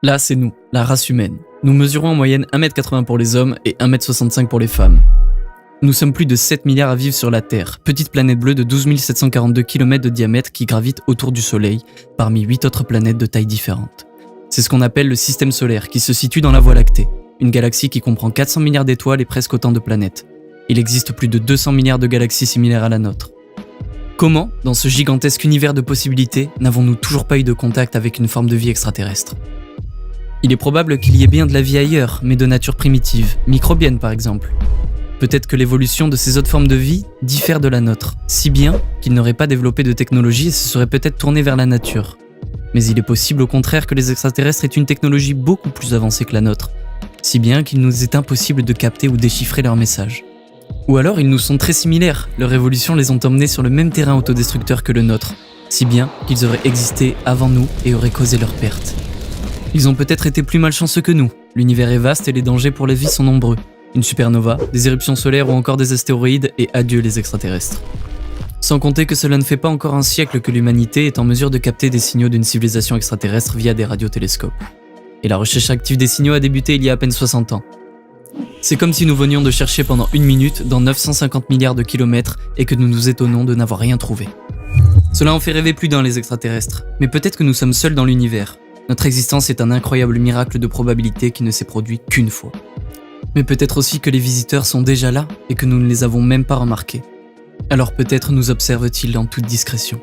Là, c'est nous, la race humaine. Nous mesurons en moyenne 1m80 pour les hommes et 1m65 pour les femmes. Nous sommes plus de 7 milliards à vivre sur la Terre, petite planète bleue de 12 742 km de diamètre qui gravite autour du Soleil, parmi 8 autres planètes de tailles différentes. C'est ce qu'on appelle le système solaire, qui se situe dans la Voie lactée, une galaxie qui comprend 400 milliards d'étoiles et presque autant de planètes. Il existe plus de 200 milliards de galaxies similaires à la nôtre. Comment, dans ce gigantesque univers de possibilités, n'avons-nous toujours pas eu de contact avec une forme de vie extraterrestre ? Il est probable qu'il y ait bien de la vie ailleurs, mais de nature primitive, microbienne par exemple. Peut-être que l'évolution de ces autres formes de vie diffère de la nôtre, si bien qu'ils n'auraient pas développé de technologie et se seraient peut-être tournés vers la nature. Mais il est possible au contraire que les extraterrestres aient une technologie beaucoup plus avancée que la nôtre, si bien qu'il nous est impossible de capter ou déchiffrer leurs messages. Ou alors ils nous sont très similaires, leur évolution les ont emmenés sur le même terrain autodestructeur que le nôtre, si bien qu'ils auraient existé avant nous et auraient causé leur perte. Ils ont peut-être été plus malchanceux que nous, l'univers est vaste et les dangers pour la vie sont nombreux. Une supernova, des éruptions solaires ou encore des astéroïdes et adieu les extraterrestres. Sans compter que cela ne fait pas encore un siècle que l'humanité est en mesure de capter des signaux d'une civilisation extraterrestre via des radiotélescopes. Et la recherche active des signaux a débuté il y a à peine 60 ans. C'est comme si nous venions de chercher pendant 1 minute dans 950 milliards de kilomètres et que nous nous étonnons de n'avoir rien trouvé. Cela en fait rêver plus d'un les extraterrestres, mais peut-être que nous sommes seuls dans l'univers. Notre existence est un incroyable miracle de probabilité qui ne s'est produit qu'une fois. Mais peut-être aussi que les visiteurs sont déjà là et que nous ne les avons même pas remarqués. Alors peut-être nous observent-ils en toute discrétion.